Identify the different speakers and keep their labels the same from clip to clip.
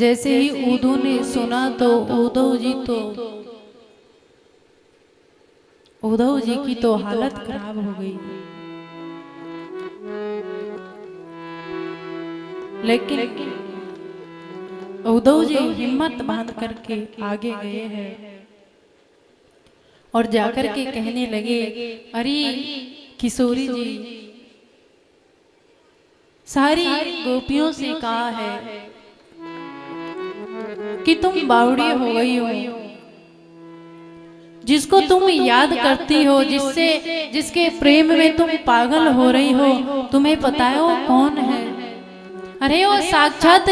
Speaker 1: जैसे ही उद्धव ने सुना तो उद्धव जी की तो हालत खराब हो गई। लेकिन उद्धव जी हिम्मत बांध करके आगे गए हैं और जाकर के कहने लगे, अरे किशोरी जी, सारी गोपियों से कहा है कि तुम बावड़ी हो गई हो, जिसको तुम याद करती हो, जिसके प्रेम में तुम पागल हो रही हो, तुम्हें पता है वो कौन है? अरे वो साक्षात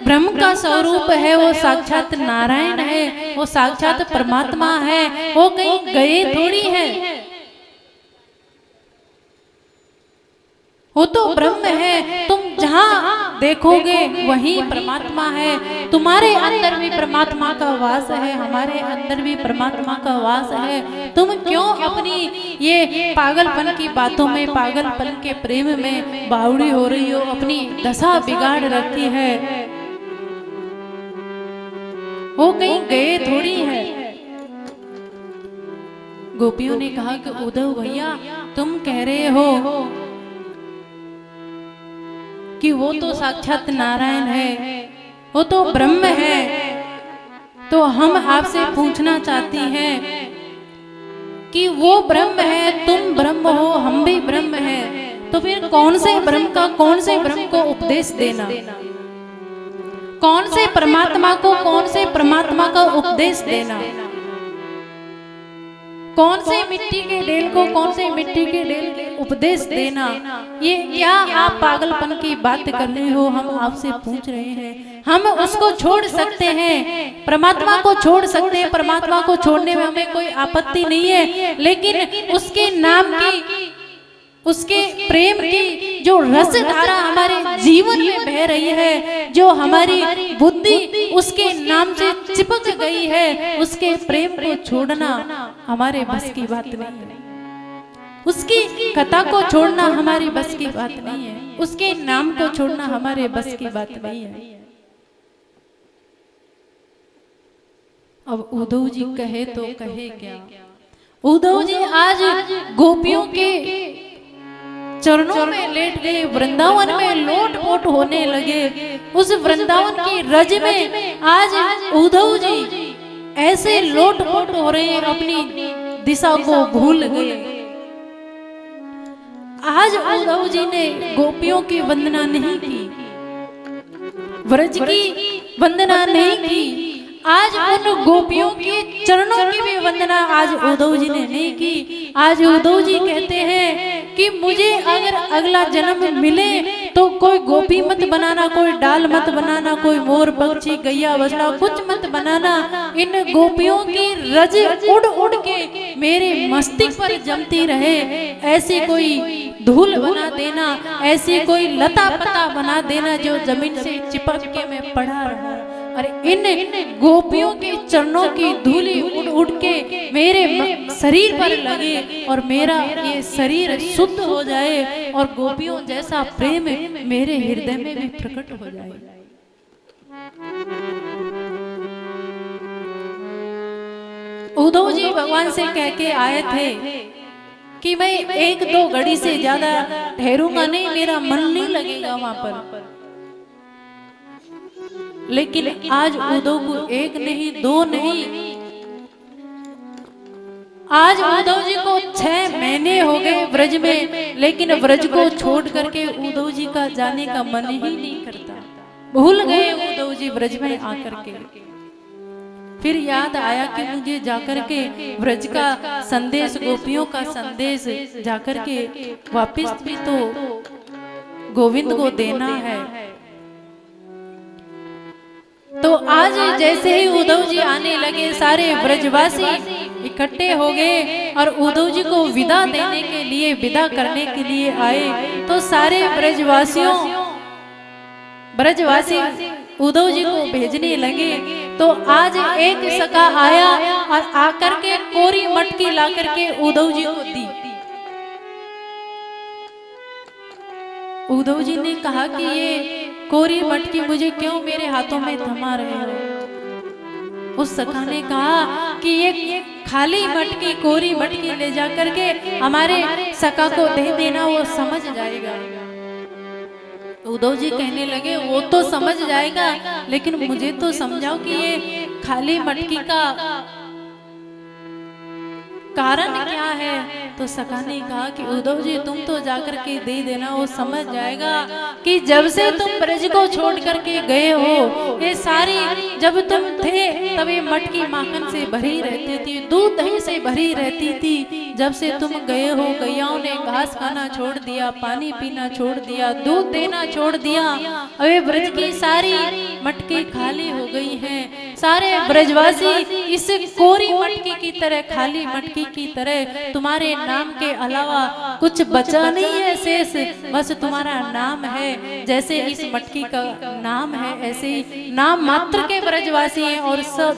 Speaker 1: ब्रह्म का स्वरूप है, वो साक्षात नारायण है, वो साक्षात परमात्मा है, वो कहीं गए थोड़ी है, वो तो ब्रह्म है। तुम जहाँ देखोगे वहीं परमात्मा है। तुम्हारे अंदर भी परमात्मा का वास है, हमारे अंदर भी परमात्मा का वास है। तुम क्यों अपनी ये पागलपन की बातों में, पागलपन के प्रेम में बावड़ी हो रही हो, अपनी दशा बिगाड़ रखी है? वो कहीं गए थोड़ी है। गोपियों ने कहा कि उद्धव भैया, तुम कह रहे हो कि वो तो साक्षात नारायण है, वो तो ब्रह्म है, तो हम आपसे पूछना चाहती हैं कि वो ब्रह्म है, तुम ब्रह्म हो, हम भी ब्रह्म हैं, तो फिर कौन से ब्रह्म को उपदेश देना? कौन से परमात्मा का उपदेश देना? कौन से मिट्टी के डेल को उपदेश देना? ये क्या आप पागलपन की बात कर रहे हो? हम आपसे पूछ रहे हैं। हम उसको छोड़ सकते हैं, परमात्मा को छोड़ सकते हैं, परमात्मा को छोड़ने में हमें कोई आपत्ति नहीं है, लेकिन उसके नाम की, उसके प्रेम की जो रस धारा हमारे जीवन में बह रही है, जो हमारी बुद्धि उसके नाम से चिपक गई है, उसके प्रेम को छोड़ना हमारे बस की बात नहीं है। उसकी कथा को छोड़ना हमारी बस की बात नहीं है, उसके नाम को छोड़ना हमारे बस की बात नहीं है। अब उद्धव जी कहे तो कहे क्या? उद्धव जी आज गोपियों के चरणों में लेट गए, वृंदावन में लोट-पोट होने लगे। उस वृंदावन की रज में आज उद्धव जी ऐसे लोट-पोट हो रहे हैं, अपनी दिशा को भूल गए। आज उद्धव जी ने गोपियों की वंदना नहीं की, व्रज की वंदना नहीं की, आज उन गोपियों के चरणों की भी वंदना आज उद्धव जी ने नहीं की। आज उद्धव जी कहते हैं कि मुझे अगर अगला जन्म मिले तो कोई गोपी मत बनाना, कोई डाल मत बनाना, कोई मोर पक्षी गैया बछड़ा कुछ मत बनाना। इन गोपियों की रज उड़ उड़ के मेरे मस्तिष्क पर जमती रहे, ऐसी कोई धूल बना देना, ऐसी कोई लता पता बना देना जो जमीन से चिपक के मैं पड़ा रहा। और इन गोपियों के चरणों की धूली उड़ उड़ के मेरे शरीर पर लगे और मेरा ये शरीर शुद्ध हो जाए और गोपियों जैसा प्रेम मेरे हृदय में भी प्रकट हो जाए। उद्धव जी भगवान से कह के आए थे कि मैं 1-2 घड़ी से ज्यादा ठहरूंगा नहीं, मेरा मन नहीं लगेगा वहां पर। लेकिन आज उद्धव को 1 नहीं 2 नहीं, आज उद्धव जी को 6 महीने हो गए व्रज में, लेकिन व्रज को छोड़ करके उद्धव जी का जाने का मन ही नहीं करता। भूल गए उद्धव जी व्रज में आकर के। फिर याद आया कि मुझे जाकर के व्रज का संदेश, गोपियों का संदेश जाकर के वापिस भी तो गोविंद को देना है। तो आज जैसे ही उद्धव जी आने लगे, सारे ब्रजवासी इकट्ठे हो गए और उद्धव जी को विदा देने के लिए, विदा करने के लिए आए। तो सारे ब्रजवासी उद्धव जी को भेजने लगे। तो आज एक सखा आया और आकर के कोरी मटकी ला करके उद्धव जी को दी। उद्धव जी ने कहा कि ये कोरी मटकी मुझे क्यों मेरे हाथों में थमा रहे हो? उस सखा ने कहा कि ये खाली मटकी, कोरी मटकी ले जा करके हमारे सखा को दे देना, वो समझ जाएगा। उद्धव जी कहने लगे वो तो समझ जाएगा, लेकिन मुझे तो समझाओ कि ये खाली मटकी का कारण क्या है? तो सखा ने कहा कि उद्धव जी तुम तो जाकर के दे देना, वो समझ जाएगा कि जब से तुम ब्रज को छोड़ करके गए हो, ये सारी जब तुम थे तब ये मटकी माखन से भरी रहती थी, दूध दही से भरी रहती थी। जब से तुम गए हो, गैयाओं ने घास खाना छोड़ दिया, पानी पीना छोड़ दिया, दूध देना छोड़ दिया। अब ये ब्रज की सारी मटकी खाली हो गई हैं। सारे ब्रजवासी इस कोरी मटकी की तरह, खाली मटकी की तरह, तुम्हारे नाम के अलावा कुछ बचा नहीं है शेष, बस तुम्हारा नाम है। जैसे इस मटकी का नाम है, ऐसे ही नाम मात्र के ब्रजवासी हैं और सब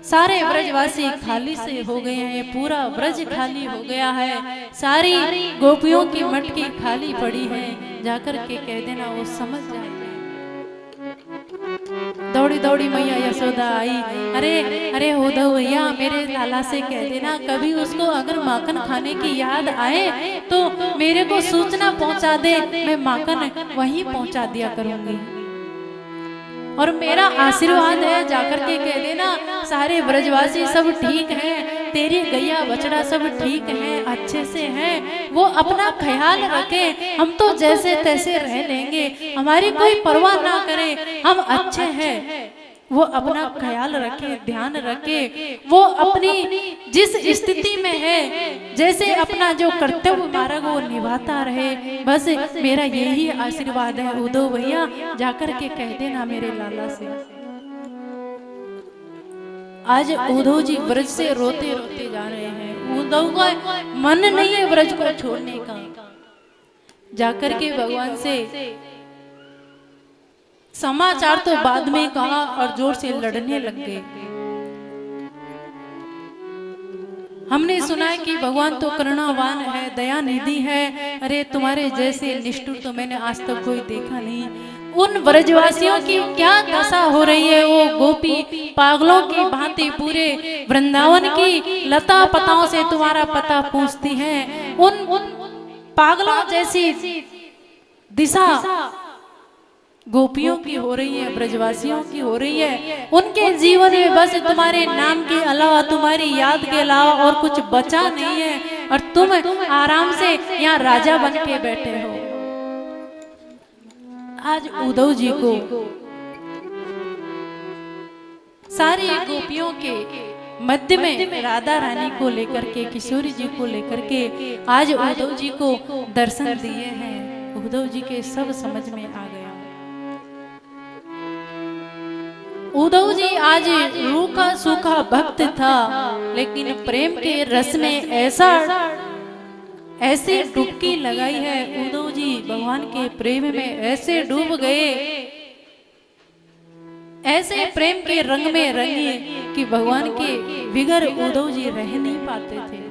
Speaker 1: सारे ब्रजवासी खाली से हो गए हैं। पूरा ब्रज खाली हो गया है, सारी गोपियों की मटकी खाली पड़ी है। जाकर के कह देना, वो समझ जाएगा। दौड़ी दौड़ी मैया यशोदा आई, अरे अरे उद्धव भैया मेरे लाला से कह देना, कभी उसको अगर माखन खाने की याद आए तो मेरे को सूचना पहुंचा दे, मैं माखन वहीं पहुंचा दिया करूंगी। और मेरा आशीर्वाद है, जाकर के कह देना सारे ब्रजवासी सब ठीक हैं, तेरी गैया बछड़ा सब ठीक है, अच्छे से हैं, वो अपना ख्याल रखें, हम तो जैसे तैसे रह लेंगे, हमारी कोई परवाह ना करे, हम अच्छे हैं। वो अपना ख्याल रखे, ध्यान रखे, वो अपनी जिस स्थिति में है, जैसे अपना जो कर्तव्य मार्ग वो निभाता रहे, बस मेरा यही आशीर्वाद है। उद्धव भैया जाकर के कह देना मेरे लाला से। आज उद्धव जी ब्रज से रोते रोते जा रहे हैं। उद्धव का मन नहीं है ब्रज को छोड़ने का। जाकर के भगवान से समाचार तो बाद में कहा और जोर से लड़ने लग गए। हमने सुना है कि भगवान तो करुणावान है, दया निधि है, अरे तुम्हारे जैसे निष्ठुर तो मैंने आज तक कोई देखा नहीं। उन ब्रजवासियों की क्या दशा हो रही है, वो गोपी पागलों की भांति पूरे वृंदावन की लता पताओं से तुम्हारा पता पूछती हैं। उन पागलों जैसी दिशा गोपियों की हो रही है, ब्रजवासियों की हो रही है। उनके जीवन में बस तुम्हारे नाम के अलावा, तुम्हारी याद के अलावा और कुछ बचा नहीं है, और तुम आराम से यहाँ राजा बन के बैठे हो। आज उद्धव जी को सारी गोपियों के मध्य में राधा रानी को लेकर के, किशोरी जी को लेकर के आज उद्धव जी को दर्शन दिए हैं। उद्धव जी के सब समझ में आ गया। उद्धव जी आज रूखा सूखा भक्त था, लेकिन प्रेम के रस में ऐसे डुबकी लगाई है। उद्धव जी भगवान के प्रेम में ऐसे डूब गए, ऐसे प्रेम के रंग में रंगे कि भगवान के बिगर उद्धव जी रह नहीं पाते थे।